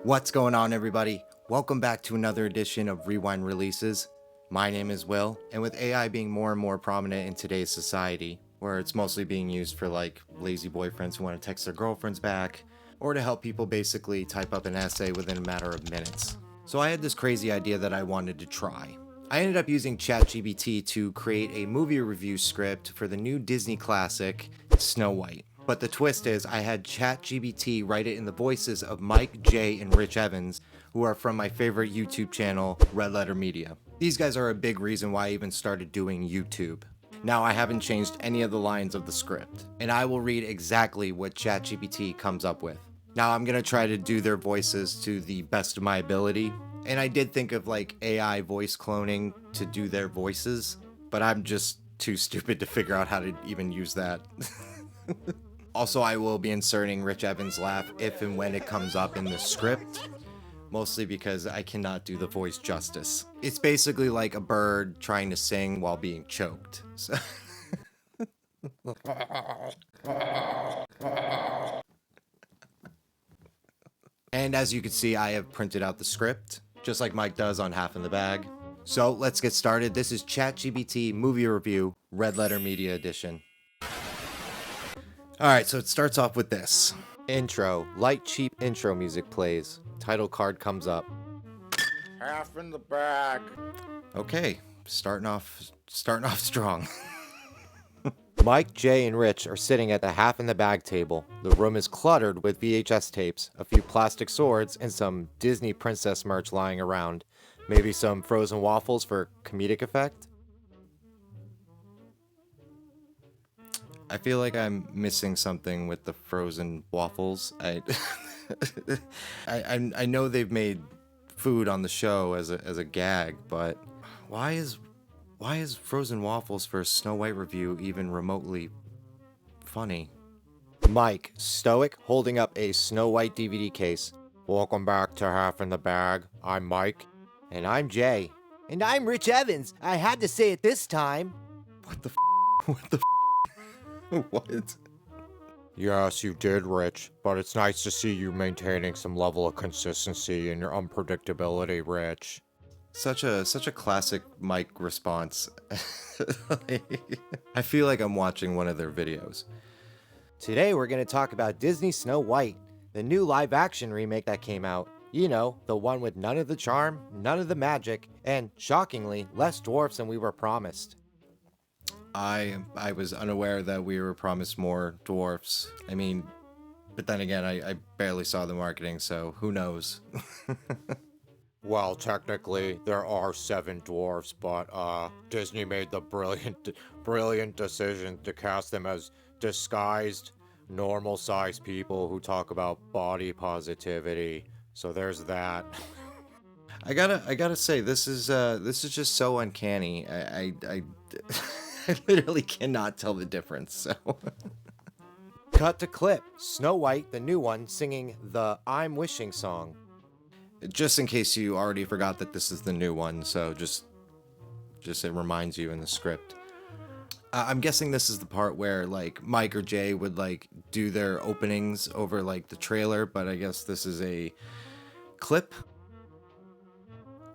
What's going on, everybody? Welcome back to another edition of Rewind Releases. My name is Will, and with AI being more and more prominent in today's society, where it's mostly being used for like lazy boyfriends who want to text their girlfriends back, or to help people basically type up an essay within a matter of minutes. So I had this crazy idea that I wanted to try. I ended up using ChatGPT to create a movie review script for the new Disney classic, Snow White. But the twist is I had ChatGPT write it in the voices of Mike, Jay, and Rich Evans, who are from my favorite YouTube channel, RedLetterMedia. These guys are a big reason why I even started doing YouTube. Now I haven't changed any of the lines of the script, and I will read exactly what ChatGPT comes up with. Now I'm gonna try to do their voices to the best of my ability, and I did think of like AI voice cloning to do their voices, but I'm just too stupid to figure out how to even use that. Also, I will be inserting Rich Evans' laugh if and when it comes up in the script, mostly because I cannot do the voice justice. It's basically like a bird trying to sing while being choked. So and as you can see, I have printed out the script, just like Mike does on Half in the Bag. So let's get started. This is ChatGPT Movie Review, Red Letter Media Edition. Alright, so it starts off with this. Intro. Light, cheap intro music plays. Title card comes up. Half in the bag. Okay, starting off strong. Mike, Jay, and Rich are sitting at the Half in the Bag table. The room is cluttered with VHS tapes, a few plastic swords, and some Disney princess merch lying around. Maybe some frozen waffles for comedic effect? I feel like I'm missing something with the frozen waffles. I know they've made food on the show as a gag, but why is frozen waffles for a Snow White review even remotely funny? Mike, stoic, holding up a Snow White DVD case. Welcome back to Half in the Bag. I'm Mike. And I'm Jay. And I'm Rich Evans. I had to say it this time. What the What the What? Yes, you did, Rich, but it's nice to see you maintaining some level of consistency in your unpredictability, Rich. Such a classic Mike response. I feel like I'm watching one of their videos. Today we're going to talk about Disney Snow White, the new live-action remake that came out. You know, the one with none of the charm, none of the magic, and, shockingly, less dwarfs than we were promised. I was unaware that we were promised more dwarfs. I mean, but then again, I barely saw the marketing, so who knows? Well, technically, there are 7 dwarfs, but Disney made the brilliant decision to cast them as disguised, normal-sized people who talk about body positivity. So there's that. I gotta say, this is just so uncanny. I literally cannot tell the difference, so. Cut to clip. Snow White, the new one, singing the I'm Wishing song. Just in case you already forgot that this is the new one, so just it reminds you in the script. I'm guessing this is the part where like Mike or Jay would like do their openings over like the trailer, but I guess this is a clip.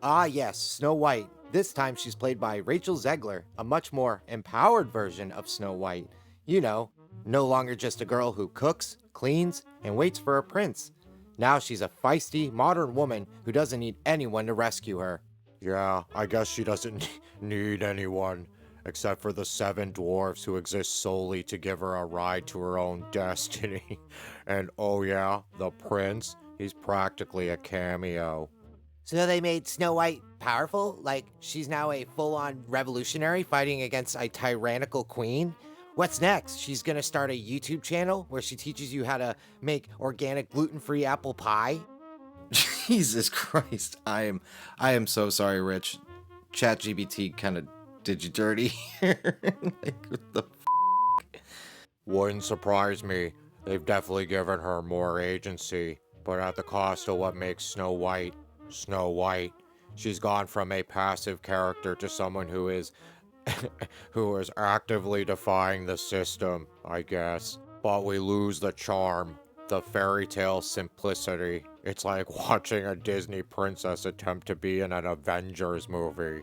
Ah yes, Snow White. This time she's played by Rachel Zegler, a much more empowered version of Snow White. You know, no longer just a girl who cooks, cleans, and waits for a prince. Now she's a feisty, modern woman who doesn't need anyone to rescue her. Yeah, I guess she doesn't need anyone, except for the 7 dwarfs who exist solely to give her a ride to her own destiny. And oh yeah, the prince, he's practically a cameo. So they made Snow White powerful? Like, she's now a full-on revolutionary fighting against a tyrannical queen? What's next? She's gonna start a YouTube channel where she teaches you how to make organic gluten-free apple pie? Jesus Christ. I am so sorry, Rich. ChatGPT kind of did you dirty here. Like, what the Wouldn't surprise me. They've definitely given her more agency, but at the cost of what makes Snow White. Snow White. She's gone from a passive character to someone who is actively defying the system, I guess. But we lose the charm. The fairy tale simplicity. It's like watching a Disney princess attempt to be in an Avengers movie.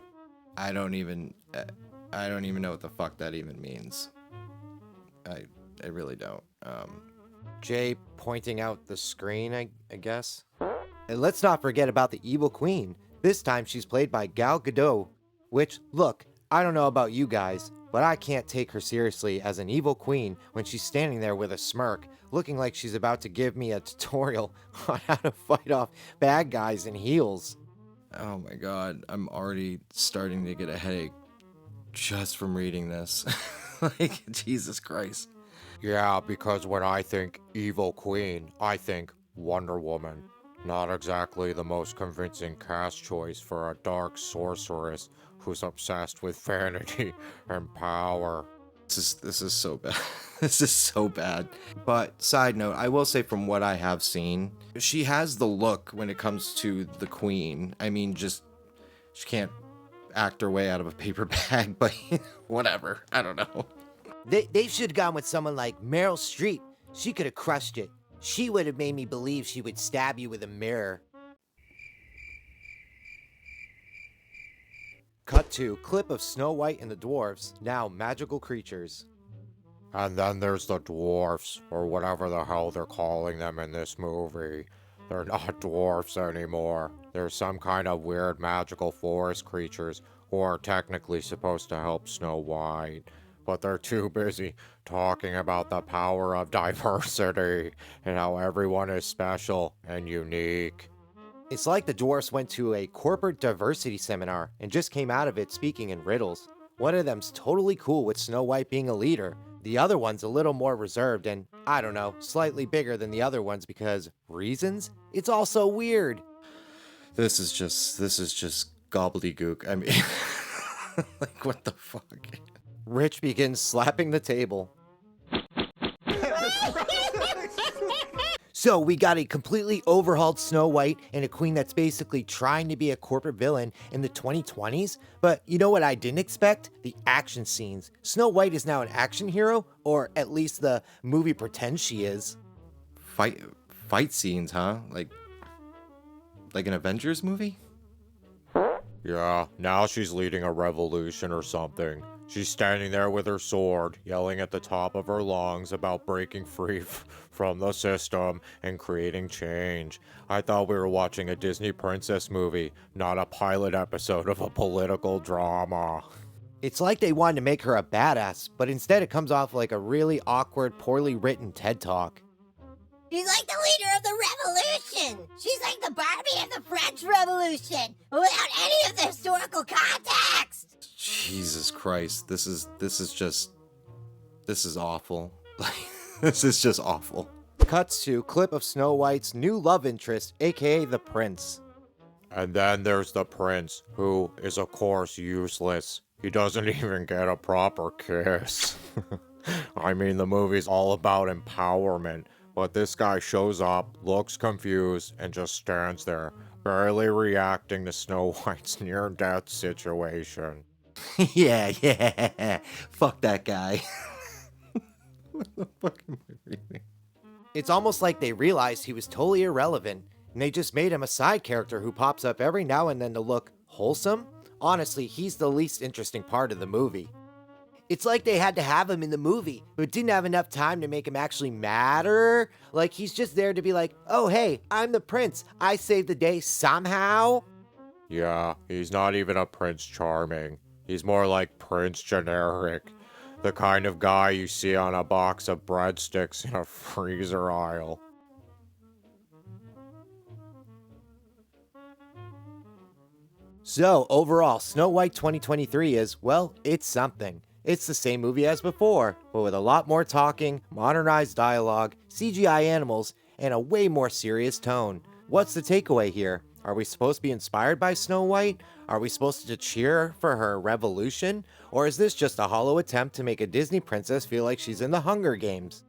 I don't even know what the fuck that even means. I really don't. Jay pointing out the screen, I guess. And let's not forget about the evil queen. This time she's played by Gal Gadot, which, look, I don't know about you guys, but I can't take her seriously as an evil queen when she's standing there with a smirk, looking like she's about to give me a tutorial on how to fight off bad guys in heels. Oh my god, I'm already starting to get a headache just from reading this. Like, Jesus Christ. Yeah, because when I think evil queen, I think Wonder Woman. Not exactly the most convincing cast choice for a dark sorceress who's obsessed with vanity and power. This is so bad. This is so bad. But side note, I will say from what I have seen, she has the look when it comes to the queen. I mean, just she can't act her way out of a paper bag, but whatever. I don't know. They should have gone with someone like Meryl Streep. She could have crushed it. She would have made me believe she would stab you with a mirror. Cut to clip of Snow White and the dwarfs, now magical creatures. And then there's the dwarfs, or whatever the hell they're calling them in this movie. They're not dwarfs anymore. They're some kind of weird magical forest creatures who are technically supposed to help Snow White. But they're too busy talking about the power of diversity and how everyone is special and unique. It's like the dwarfs went to a corporate diversity seminar and just came out of it speaking in riddles. One of them's totally cool with Snow White being a leader. The other one's a little more reserved and, I don't know, slightly bigger than the other ones because, reasons? It's all so weird. This is just gobbledygook. I mean, like, what the fuck? Rich begins slapping the table. So we got a completely overhauled Snow White and a queen that's basically trying to be a corporate villain in the 2020s. But you know what I didn't expect? The action scenes. Snow White is now an action hero, or at least the movie pretends she is. Fight scenes, huh? Like an Avengers movie? Yeah, now she's leading a revolution or something. She's standing there with her sword, yelling at the top of her lungs about breaking free from the system and creating change. I thought we were watching a Disney princess movie, not a pilot episode of a political drama. It's like they wanted to make her a badass, but instead it comes off like a really awkward, poorly written TED Talk. She's like the leader of the revolution. She's like the Barbie of the French Revolution, but without any of the historical context. Jesus Christ, this is awful. Like, this is just awful. Cuts to clip of Snow White's new love interest, aka the prince. And then there's the prince, who is of course useless. He doesn't even get a proper kiss. I mean, the movie's all about empowerment, but this guy shows up, looks confused, and just stands there, barely reacting to Snow White's near-death situation. Yeah. Fuck that guy. What the fuck am I reading? It's almost like they realized he was totally irrelevant, and they just made him a side character who pops up every now and then to look wholesome. Honestly, he's the least interesting part of the movie. It's like they had to have him in the movie, but didn't have enough time to make him actually matter. Like, he's just there to be like, oh hey, I'm the prince, I saved the day somehow. Yeah, he's not even a Prince Charming. He's more like Prince Generic. The kind of guy you see on a box of breadsticks in a freezer aisle. So, overall, Snow White 2023 is, well, it's something. It's the same movie as before, but with a lot more talking, modernized dialogue, CGI animals, and a way more serious tone. What's the takeaway here? Are we supposed to be inspired by Snow White? Are we supposed to cheer for her revolution? Or is this just a hollow attempt to make a Disney princess feel like she's in the Hunger Games?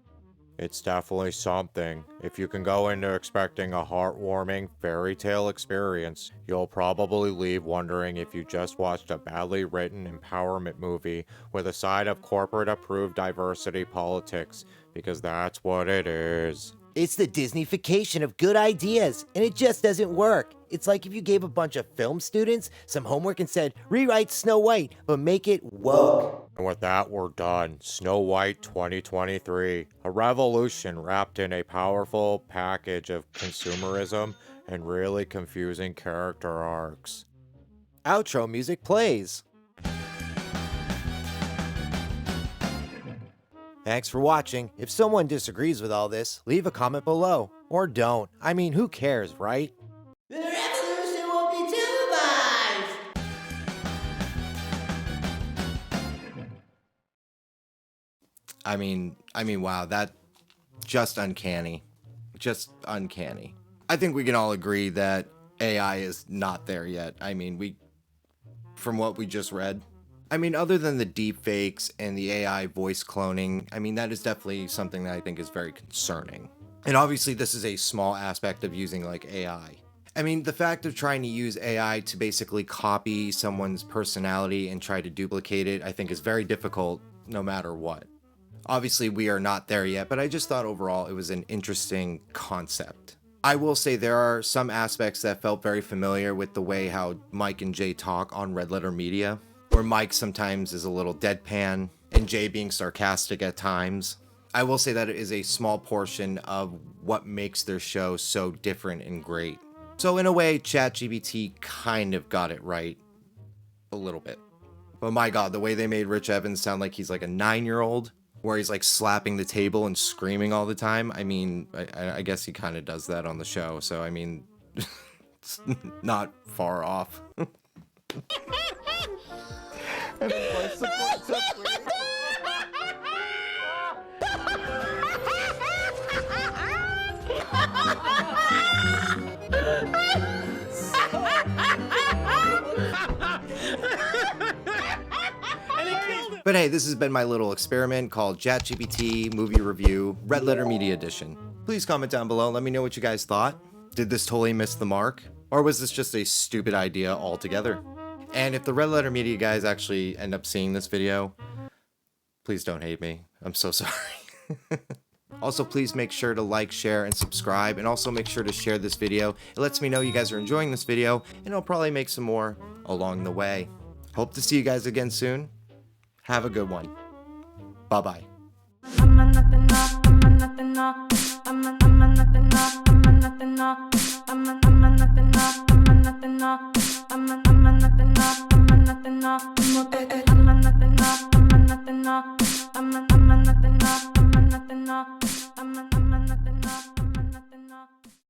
It's definitely something. If you can go into expecting a heartwarming fairy tale experience, you'll probably leave wondering if you just watched a badly written empowerment movie with a side of corporate approved diversity politics, because that's what it is. It's the Disneyfication of good ideas, and it just doesn't work. It's like if you gave a bunch of film students some homework and said, rewrite Snow White, but make it woke. And with that, we're done. Snow White 2023. A revolution wrapped in a powerful package of consumerism and really confusing character arcs. Outro music plays. Thanks for watching. If someone disagrees with all this, leave a comment below. Or don't. I mean, who cares, right? The revolution will be televised! I mean, wow, that just uncanny. Just uncanny. I think we can all agree that AI is not there yet. I mean, from what we just read, I mean, other than the deep fakes and the AI voice cloning, I mean, that is definitely something that I think is very concerning. And obviously this is a small aspect of using like AI. I mean, the fact of trying to use AI to basically copy someone's personality and try to duplicate it, I think is very difficult no matter what. Obviously we are not there yet, but I just thought overall it was an interesting concept. I will say there are some aspects that felt very familiar with the way how Mike and Jay talk on RedLetterMedia, where Mike sometimes is a little deadpan and Jay being sarcastic at times. I will say that it is a small portion of what makes their show so different and great. So in a way, ChatGPT kind of got it right. A little bit. But my god, the way they made Rich Evans sound like he's like a 9-year-old, where he's like slapping the table and screaming all the time. I mean, I guess he kind of does that on the show. So I mean, it's not far off. But hey, this has been my little experiment called ChatGPT Movie Review Red Letter Media Edition. Please comment down below and let me know what you guys thought. Did this totally miss the mark? Or was this just a stupid idea altogether? And if the Red Letter Media guys actually end up seeing this video, please don't hate me. I'm so sorry. Also, please make sure to like, share, and subscribe, and also make sure to share this video. It lets me know you guys are enjoying this video, and I'll probably make some more along the way. Hope to see you guys again soon. Have a good one. Bye-bye. I'm